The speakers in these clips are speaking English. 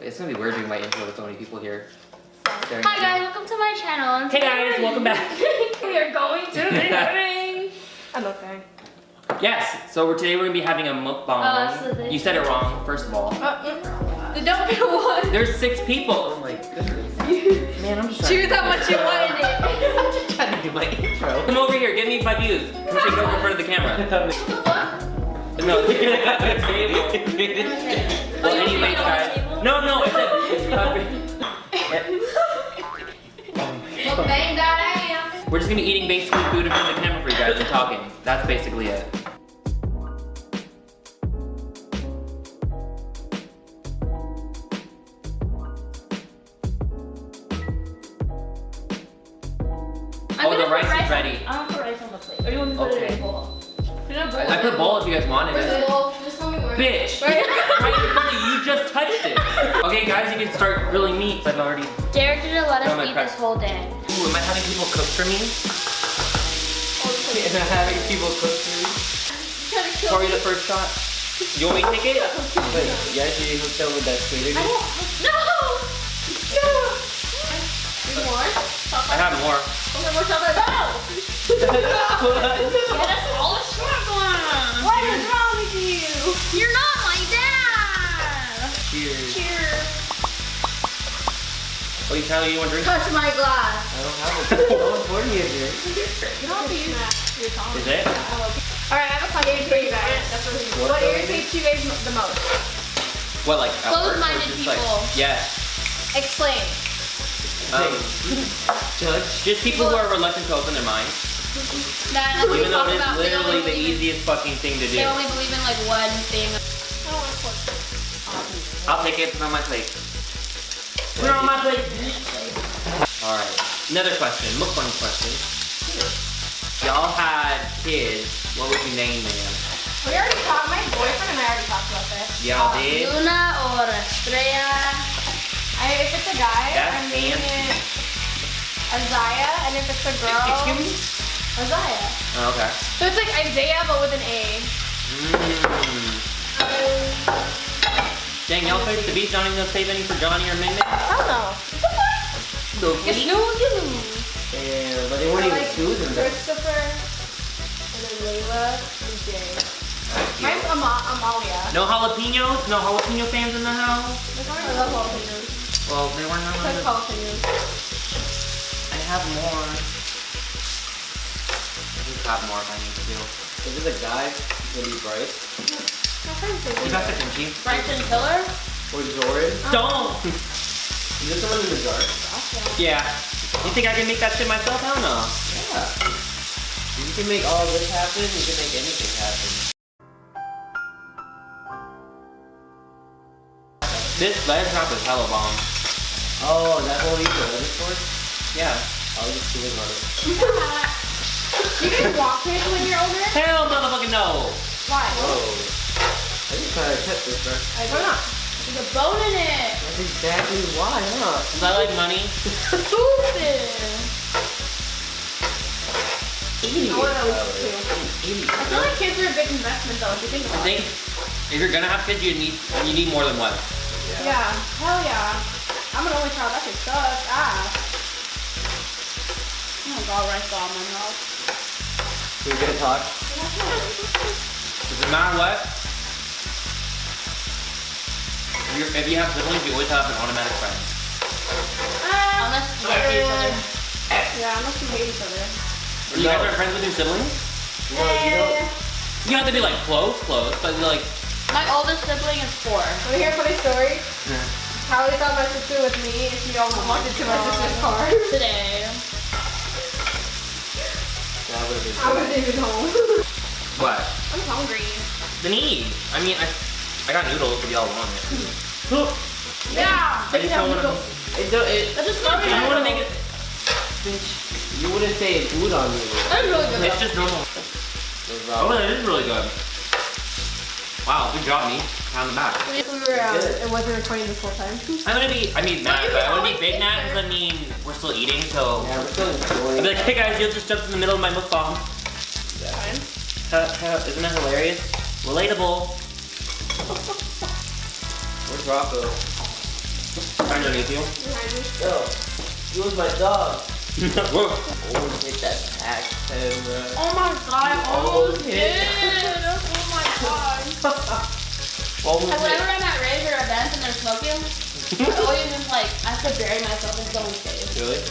It's gonna be weird doing my intro with so many people here. Hi guys, welcome to my channel. Hey guys, welcome back. We are going to be having... I'm okay. Yes, so today we're gonna be having a mukbang. You said it wrong, first of all. The don't get one. There's 6 people. Oh my goodness. Man, I'm just trying Choose how much you wanted it. I'm just trying to do my intro. Come over here, give me my views. Come take over in front of the camera. No, the table. Well, anyways, guys. No, it's Mukbang that ass. We're just gonna be eating basically food in front of the camera for you guys and talking. That's basically it. Oh, the rice is ready. I want to put rice on the plate. Or do you want me to put it in a bowl? I put bowl if you guys wanted it. Just tell me where. Bitch! Right in front of you, you just touched it. Okay, guys, you can start grilling meats. I've already. Dereck didn't let us eat this whole day. Ooh, am I having people cook for me? Am I having people cook for me? Sorry, the first shot. You want me to take it? Wait, you actually hooked up with that sweeter? No! You want? I have more. Okay, more chocolate. No! Yeah, that's all the chocolate. What is wrong with you? You're not my dad. Cheers. Cheers. Oh, you Tyler, you want a drink? Touch my glass. I don't have a drink. I want for you a drink. You don't have to use your tongue. Is it? Alright, I have a question for you guys. What irritates you guys the most? What, like Close-minded people. Like, yes. Explain. Just people who are reluctant to open their minds. That, like, even though it is literally the easiest fucking thing to do. They only believe in like one thing. I'll take it. Put it on my plate. Put it on my plate. Alright. Another question. Mukbang question. Y'all had kids. What would you name them? We already talked. My boyfriend and I already talked about this. Y'all did? Luna or Andrea. If it's a guy, I'm naming it Isaiah, and if it's a girl, Excuse me? Isaiah. Oh, okay. So it's like Isaiah, but with an A. Dang, y'all searched the beach. Not even gonna save any for Johnny or Ming Ming? I don't know. It's new. Yeah, but they weren't even choosing them. Christopher, and then Layla, and Jay. Mine's Amalia. No jalapenos? No jalapeno fans in the house? I love jalapenos. Well, they weren't on I love jalapenos. I have more. I just got more if I need to. If it's a guy, it's gonna be Bryce. You got the kimchi? Bryson Tiller? Or Jordan? Don't! Is this the one in the jar? Yeah. You think I can make that shit myself? Hell no. Yeah. If you can make all of this happen, you can make anything happen. This lettuce wrap is hella bomb. Oh, that whole eat the lettuce for? Yeah. I'll just do it on it. You can walk it when you're older? Hell motherfucking no! Why? Whoa. I just try to cut this first. Why not? There's a bone in it. That's exactly why, huh? Is that like money? Stupid. Idiot. I want to too. I feel like kids are a big investment though, if you think about it. If you're gonna have kids, you need more than one. Yeah. Hell yeah. I'm an only child. That shit sucks. Oh my god, rice ball in my mouth. We're gonna talk. Doesn't matter what. If you have siblings, you always have an automatic friend. Unless you hate each other. Yeah, unless you hate each other. You guys are friends with your siblings? No, you don't. You have to be like close, but like. My oldest sibling is 4. Want to hear a funny story? Yeah. Hallie thought my sister with me and she almost walked into my sister's car. Today. I wasn't even home. What? I'm hungry. Then eat. I mean, I got noodles if y'all want it. Yeah. I just don't want to. That's just not You want to make it. You wouldn't say it's food on noodles. That's really good. It's just normal. Oh, that is really good. Wow, good job, me. Pat on the back. It wasn't recording this whole time. I'm gonna be, I mean, Matt, but I want to be big Matt because I mean, we're still eating, so. Yeah, we're still enjoying. I'll be like, hey guys, you just jumped in the middle of my mukbang. Yeah. Fine. Isn't that hilarious? Relatable. Where's Rocco? Underneath you. Behind me. Yo, you was my dog. Whoa. Almost hit that pack, bro. Oh my god, I almost did. Oh my god. Almost hit. Whenever I'm at raves or events and they're smoking, I always just like, I have to bury myself in someone's face. Really?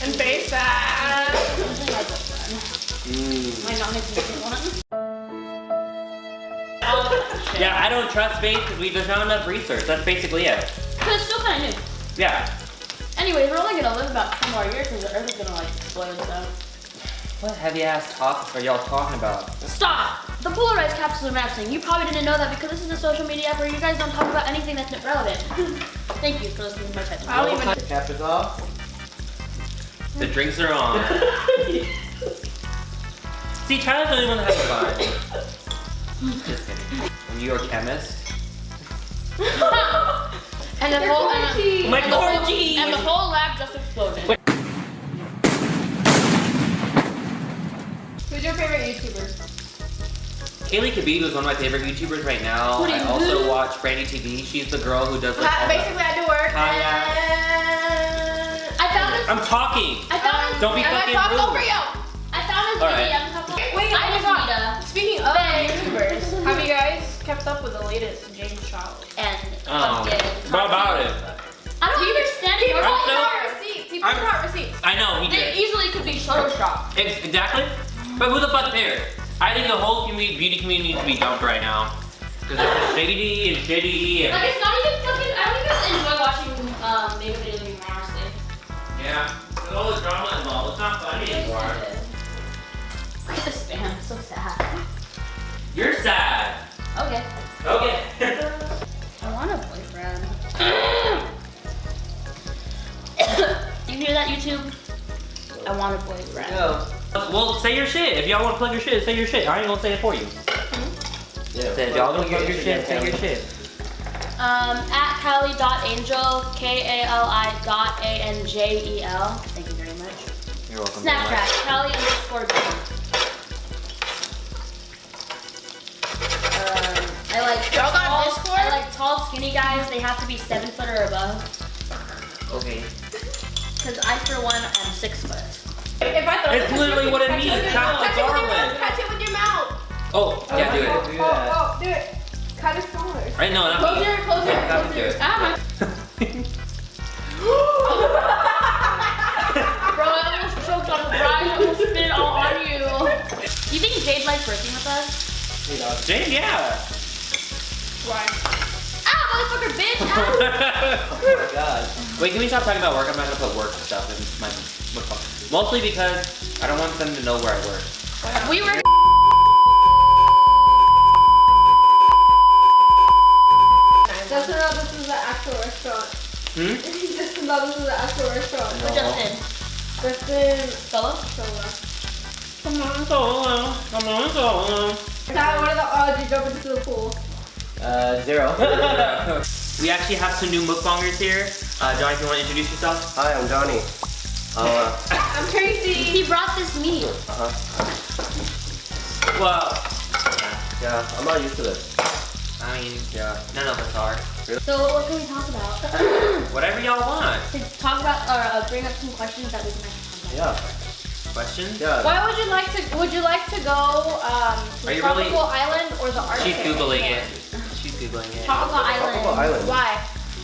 And face that. Usually my girlfriend. Might not make me feel one. Yeah, I don't trust vape because there's not enough research. That's basically it. But it's still kind of new. Yeah. Anyways, we're only gonna live about 2 more years because the earth is gonna like explode and stuff. What heavy ass topics are y'all talking about? Stop! The polarized capsules are matching. You probably didn't know that because this is a social media app where you guys don't talk about anything that's not relevant. Thank you for listening to my TED Talk. I don't even. The cap is off. The drinks are on. See, Tyler's the only one that has fun. Just kidding. Are you a chemist? And the whole My gorgees! and the whole lab just exploded. Wait. Who's your favorite YouTuber? Kaylee Khabib is one of my favorite YouTubers right now. Who do I you also do? watch Brandy TV. She's the girl who does like all Basically, I do work. I found this. I'm talking. I found this. Don't be I'm fucking gonna talk rude. over you. I found this All right. video. I'm talking. Wait, I just need a Speaking of YouTubers, have you guys kept up with the latest James Charles? and Oh. fucking. What about it? I don't understand it. I'm so- Receipts. He I'm- brought receipts. I know, he They did. easily could be Photoshop. Exactly. But who the fuck cares? I think the whole beauty community needs to be dumped right now. Because it's shady and shitty and... Like it's not even fucking. I don't even enjoy watching makeup videos anymore, honestly. Yeah. There's all the drama involved. It's not funny anymore. Look at this fan. It's so sad. You're sad. Okay. Okay. I want a boyfriend. You hear that, YouTube? I want a boyfriend. Yo. Well, say your shit. If y'all want to plug your shit, say your shit. I ain't gonna say it for you. Yeah. Say if y'all gonna plug your shit, say your shit. At Kali.angel, KALI.ANJEL. Thank you very much. You're welcome. Snapchat, Kali_Jane. I like Y'all got tall, Discord? I like tall, skinny guys. They have to be 7 foot or above. Okay. Cause I, for one, am 6 foot. If I throw It's literally what it catch means. with your Count mouth. the Catch it with your garland. mouth. Catch it with your mouth. Oh, yeah, do it. Do that. Oh, do it. Cut it smaller. I know, not Close me. your, close your, Yeah, close do your. it. Ah, bro, I almost choked on the bride. I almost spit it all on you. Do you think Jade likes working with us? Jane, yeah. Why? Ah, motherfucker, bitch! Ah. Oh my god. Wait, can we stop talking about work? I'm not gonna put work stuff in my book. Mostly because I don't want them to know where I work. We were. Just to know this is the actual restaurant. Just to know this is the actual restaurant. With Justin. Justin Solo? Sola. Come on, solo. Come on, solo. Dad, what are the odds you jump into the pool? 0. We actually have some new mukbangers here. Johnny, if you want to introduce yourself? Hi, I'm Johnny. I'm Tracy. He brought this meat. Well, Yeah, I'm not used to this. I mean, yeah, none of us are. So what can we talk about? Whatever y'all want. To talk about or bring up some questions that we can actually talk about. Yeah. Questions? Yeah. Why would you like to go Are to you Tropical really- Island or the Arctic? She's Googling it. She's Googling it. Tropical Island. Tropical Island. Why?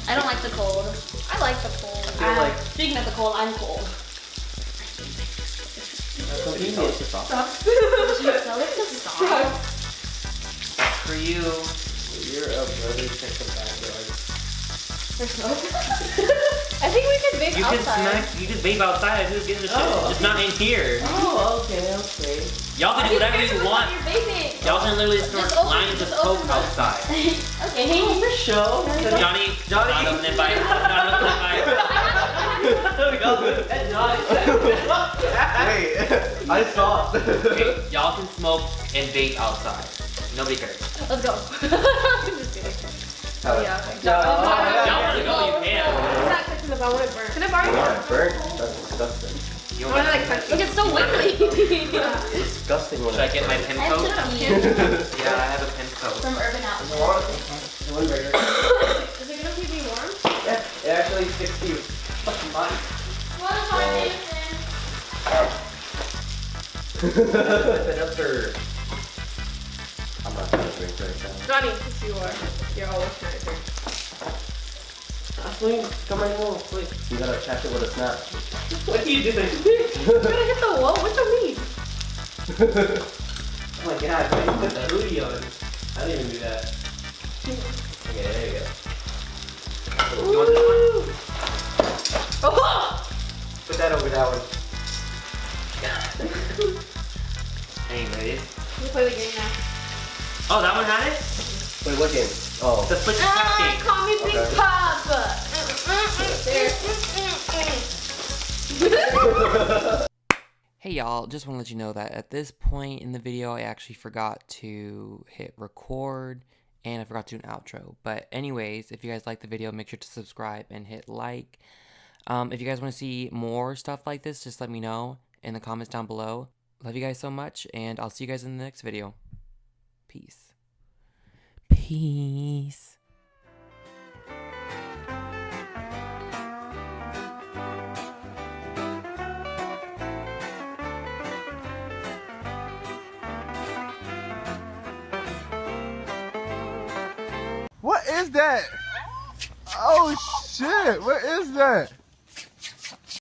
I don't like the cold. I like the cold. feel like- Speaking of the cold, I'm cold. That's convenient. So it's just stop. For you. You're a brother, check the backyard. There's no. I think we could vape You can outside. smack, you can vape outside. Who gives a shit? Oh. Just not in here. Oh, okay. Y'all can do whatever you want. You're vaping. Y'all can literally snort Just open- lines of just open coke the- outside. Okay. For show. Johnny, not an invite. Not an invite. Wait, I saw. Okay, y'all can smoke and vape outside. Nobody cares. Let's go. I'm just kidding. Oh, yeah. Y'all wanna go, you It's can. not touching the bone, I want it burnt. Can I borrow it? Burnt? That's disgusting. You I want want to like touch Look, it's so wiggly. Disgusting when Should I get my pen coat? Empty Yeah, I have a pen coat. from Urban Outfitters. Is it gonna keep me warm? Yeah, it actually sticks to your fucking body. What is our Nathan? That's her. I'm not trying to drink right now. Johnny, because you're always trying to drink. Please, come right home, please. You gotta check it with a snap. What are you doing? You're gonna hit the wall? What do you mean? Oh my god, why did you put the hoodie on? I didn't even do that. Okay, there you go. You want this one? Oh! Put that over that one. Anyways. We play the game now. Oh, that one had it? Wait, what game? Oh. The Flip Top game. Call me Big Okay. Papa. Hey y'all, just want to let you know that at this point in the video I actually forgot to hit record and I forgot to do an outro. But anyways, if you guys like the video, make sure to subscribe and hit like. If you guys want to see more stuff like this, just let me know in the comments down below. Love you guys so much, and I'll see you guys in the next video. Peace. Peace. What is that? Oh shit, what is that?